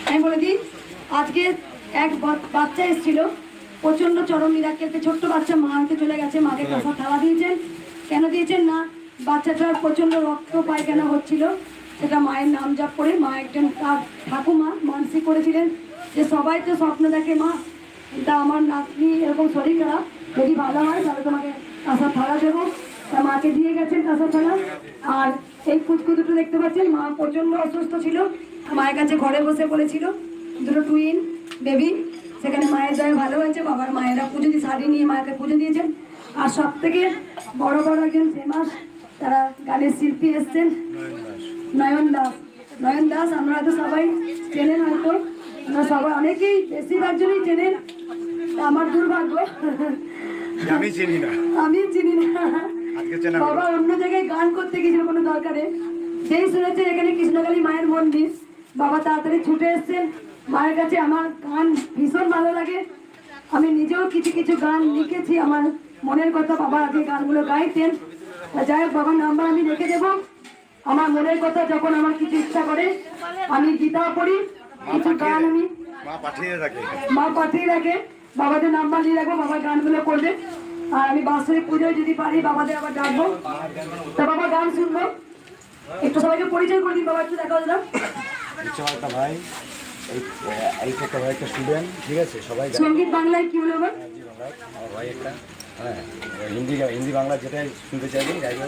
আমি বলে দিই, আজকে এক বাচ্চা এসেছিল প্রচন্ড চরম মিরাক্কেলতে, ছোট্ট বাচ্চা মা হতে চলে গেছে, মাকে কাঁসার থালা দিয়েছেন। কেন দিয়েছেন না, বাচ্চাটার প্রচন্ড রক্ত পায়খানা হচ্ছিল, সেটা মায়ের নাম জপ করে মা একজন ঠাকুমা মানসিক করেছিলেন যে সবাই তো স্বপ্ন দেখে মা, তা আমার নাতনি এরকম শরীর খারাপ, যদি ভালো হয় তাহলে তোমাকে কাঁসার থালা দেবো। তা মাকে দিয়ে গেছেন কাঁসার থালা। আর এই কুচকু দুটো দেখতে পাচ্ছেন, মা প্রচন্ড অসুস্থ ছিল, মায়ের কাছে ঘরে বসে পড়েছিল, দুটো টুইন বেবি, সেখানে মায়ের দয়ে ভালো হয়েছে। বাবার মায়েরা পুজো দিয়ে শাড়ি নিয়ে মাকে পুজো দিয়েছেন। আর সব থেকে বড় বড় একজন ফেমাস তারা গানের শিল্পী এসছেন, নয়ন দাস। নয়ন দাস আমরা হয়তো সবাই চেনেন, হয়তো আমরা সবাই অনেকেই বেশিরভাগ জনই চেনেন, আমার দুর্ভাগ্য আমি চিনি না। বাবা অন্য জায়গায় গান করতে গেছিল কোনো দরকারে, যেই শুনেছে এখানে কৃষ্ণকালী মায়ের মন্দির, বাবা তাড়াতাড়ি ছুটে এসছেন মায়ের কাছে। আমার গান ভীষণ ভালো লাগে, আমি নিজেও কিছু কিছু গান লিখেছি, আমার মনের কথা বাবা আগে গানগুলো গাইতেন। যাই হোক, বাবার নাম্বার আমি রেখে দেবো, আমার মনের কথা যখন আমার কিছু ইচ্ছা করে আমি গীতাও পড়ি, কিছু গান আমি মা পাঠিয়ে রাখে, বাবাদের নাম্বার নিয়ে রাখবো, বাবার গানগুলো করবে। আর আমি বাৎসরিক পুজোয় যদি পারি বাবাদের আবার ডাকবো, তা বাবা গান শুনবো। একটু সবাইকে পরিচয় করে দিন বাবা, একটু দেখা দিলাম। ভাই এই একটা স্টুডেন্ট, ঠিক আছে, সবাই সঙ্গীত বাংলায় কি হলো ভাই একটা, হ্যাঁ হিন্দি বাংলা যেটাই শুনতে চাইবে গাইবে,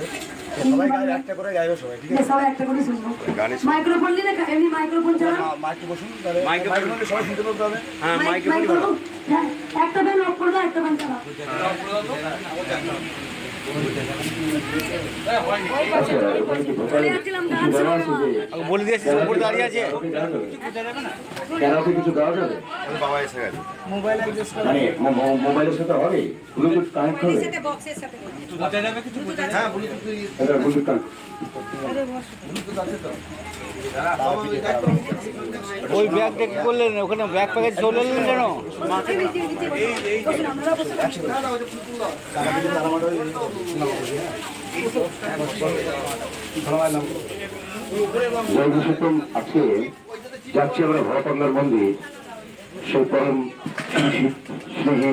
সবাই গাইবে, একটা করে গাইবে সবাই, ঠিক আছে, সবাই একটা করে শুনবো। মাইক্রোফোন নিয়ে দেখা, এমনি মাইক্রোফোন চালান, মাইকে বসুন, তাহলে মাইক্রোফোনে সবাই শুনতে পারবে হবে। হ্যাঁ মাইক্রোফোন, হ্যাঁ একটা ব্যান অফ করবে, একটা ব্যান চালাও। বলে দিয়েছি উপরে দাঁড়িয়ে আছে, কিছু দেওয়া যাবে? বাবা এসে গেছে, মানে মোবাইলের সাথে হবে, ব্লুটুথ কানেক্ট হবে? হ্যাঁ ব্লুটুথ কানেক্ট, ওই ব্যাগ দেখে করলেন ওখানে, ব্যাগ প্যাকেজ চলে এলেন কেন? আজকে যাচ্ছি আমরা ভরপাল্লার মন্দির, সেই পরম স্নেহে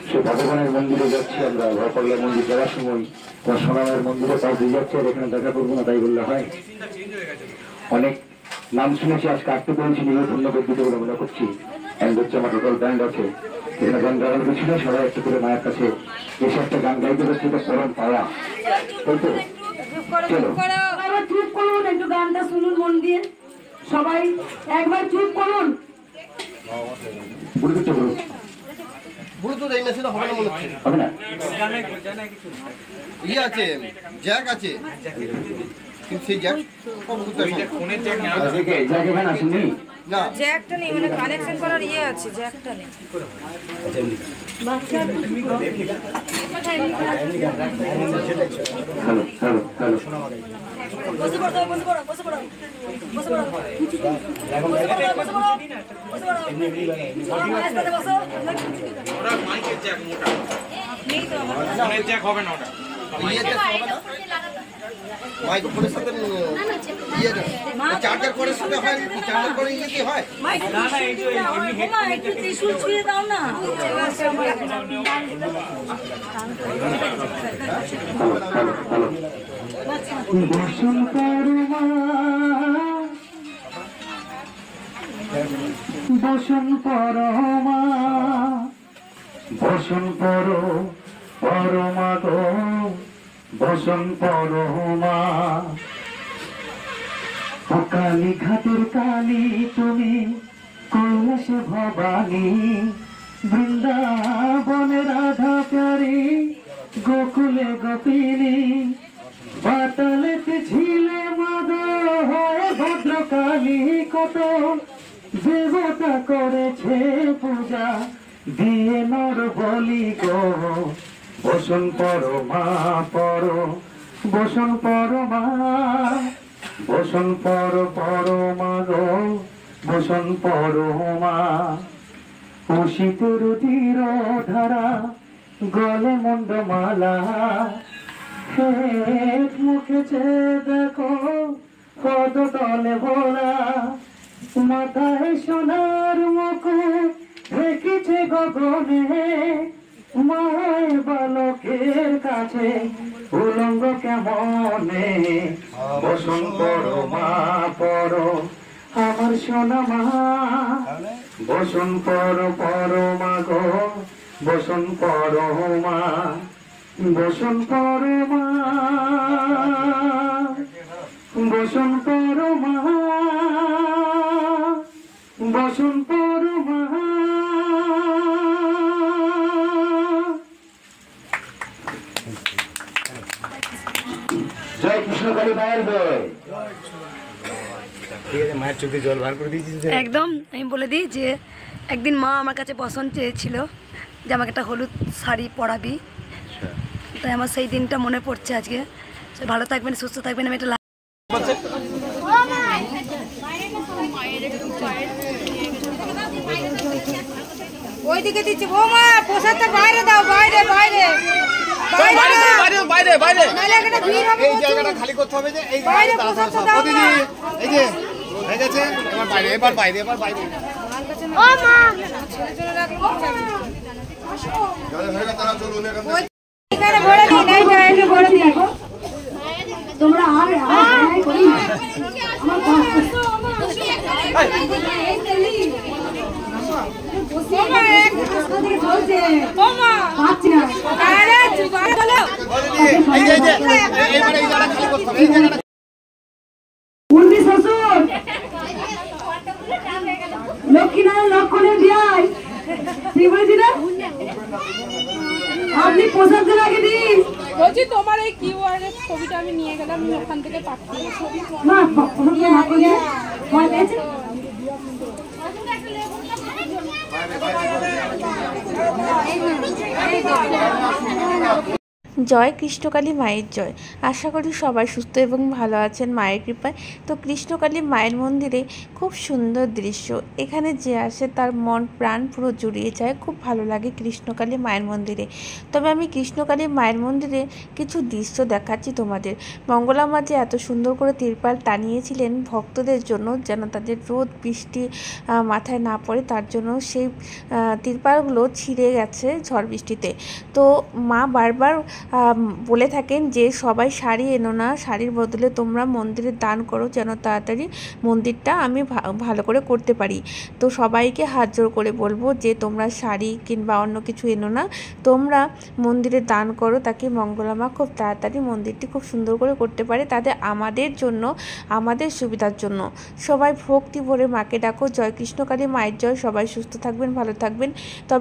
সে ভগবানের মন্দিরে যাচ্ছি আমরা। ভরপাল্লার মন্দির যাওয়ার সময় তার সোনামের মন্দিরে তাও দিয়ে যাচ্ছে, আর এখানে দেখা করবো না তাই বললে হয়? অনেক নাম শুনেছি, আজকে আসতে পেরেছি, নিজের ধন্য করতে বলে মনে করছি। হচ্ছে আমার টোটাল ব্যান্ড আছে, এখানে গান গাওয়ার কিছু না, সবাই একটা করে মায়ের কাছে এসে একটা গান গাইতে পারছে, এটা পরম পাওয়া, তাই তো? চলো চুপ করুন, একটু গানটা শুনুন মন দিয়ে, সবাই একবার চুপ করুন। বুঝতে পারো ব্লুটুথ এই মেশিনে হবে না মনে হচ্ছে, হবে না? ইয়ে আছে, জ্যাক আছে, কিন্তু সেই জ্যাক ফোনের জ্যাক না শুনি না, জ্যাকটা নেই, মানে কানেকশন করার ইয়ে আছে, জ্যাকটা নেই। হ্যালো হ্যালো হ্যালো, বসে পড়ো, বসে পড়ো, বসে পড়ো, বসে পড়ো, ওটা মাইকের জ্যাক মোটা, ফোনের জ্যাক হবে না, ওটা ইয়েতে হবে না, মাইক্রোফোনের সাথে ইয়ে চার্জার করে সাথে হয়, চার্জার করে ইয়ে কি হয় না না, এই যে এমনি হেডফোন একটু ত্রিশূল ছুঁয়ে দাও না। বসন পরমা, বসন পরমা, বসন পর পরমা গো, বসন পরমা। কালী ঘাটের কালী তুমি, কৈলাসে ভবানী, বৃন্দাবনে রাধা প্যারি, গোকুলে গোপিনী, পাতালেতে ঝিলে মাদ ভদ্রকালী, কত দেবতা করেছে পূজা, দিয়ে নর বলি গো। বসন পরমা পর, বসন পরমা, বসন পর পরমা গো, বসন পরমা। শীতের তীর ধারা, গলে মুন্ডমালা, মুখে দেখো জলে ভোলা, মাথায় সোনার মুকুট রেখেছে গগনে, মায়ের বালকের কাছে উলঙ্গ কেমনে। বসন পড়ো মা পড়ো আমার সোনা মা, বসন পড়ো পড়ো মা গো, বসন পড়ো মা, বসন পড়ো মা, বসন পড়ো মা, বসন পড়ো মা। জয় কৃষ্ণকালী মায়ের জয়। ঠিক আছে, মায়ের চোখে জল বার করে দিয়েছি। একদম আমি বলে দিই যে একদিন মা আমার কাছে পছন্দ চেয়েছিল যে আমাকে একটা হলুদ শাড়ি পরাবি, তাই আমার সেই দিনটা মনে পড়ছে আজকে। ভালো থাকবেন, সুস্থ থাকবেন। আমি একটা ওইদিকে দিচ্ছি বৌমা, প্রসাদটা বাইরে দাও, বাইরে বাইরে বাইরে বাইরে নাহলে এখানে ভিড় হবে। এই জায়গাটা খালি করতে হবে, যে এই বাইরে দাও দাও সব প্রতিদি। এই যে হয়ে গেছে, এবার বাইরে, এবার বাইরে, এবার বাইরে। ও মা ছেলে চলে রাখো, হয়ে গেছে, চলুন এখানে। এখানে ভরে দিই, নাই জায়গা ভরে দিই। তোমরা আর করি না। আমার পাচ্ছি না। এই যে এইবারে এই জায়গাটা খালি করতে হবে, এই জায়গাটা। উর্মি শ্বশুর লক্ষ্মীনারায়ণ লক্ষণের বিয়াই ঠিক বলেছি না? আপনি প্রসাদ দিন আগে দিন। বলছি তোমার এই কিউআর এর ছবিটা আমি নিয়ে গেলাম, আমি ওখান থেকে পাঠিয়ে ছবি মা প্রসাদ না করলে ভয় পেয়েছে। জয় কৃষ্ণকালী মায়ের জয়। আশা করি সবাই সুস্থ এবং ভালো আছেন মায়ের কৃপায়। তো কৃষ্ণকালী মায়ের মন্দিরে খুব সুন্দর দৃশ্য, এখানে যে আসে তার মন প্রাণ পুরো জুড়িয়ে যায়। খুব ভালো লাগে কৃষ্ণকালী মায়ের মন্দিরে। তবে আমি কৃষ্ণকালী মায়ের মন্দিরে কিছু দৃশ্য দেখাচ্ছি তোমাদের। মঙ্গলা মা যে এত সুন্দর করে তিরপাল টানিয়েছিলেন ভক্তদের জন্য, যেন তাদের রোদ বৃষ্টি মাথায় না পড়ে, তার জন্য সেই তিরপালগুলো ছিঁড়ে গেছে ঝড় বৃষ্টিতে। তো মা বারবার বলে থাকেন যে সবাই শাড়ি এনো না, শাড়ির বদলে তোমরা মন্দিরে দান করো, যেন তাড়াতাড়ি মন্দিরটা আমি ভালো করে করতে পারি। তো সবাইকে হাত জোড় করে বলবো যে তোমরা শাড়ি কিংবা অন্য কিছু এনো না, তোমরা মন্দিরে দান করো, তাকে মঙ্গলা মা খুব তাড়াতাড়ি মন্দিরটি খুব সুন্দর করে করতে পারে, তাদের আমাদের জন্য, আমাদের সুবিধার জন্য। সবাই ভক্তি ভরে মাকে ডাকো। জয় কৃষ্ণকালী মায়ের জয়। সবাই সুস্থ থাকবেন, ভালো থাকবেন। তবে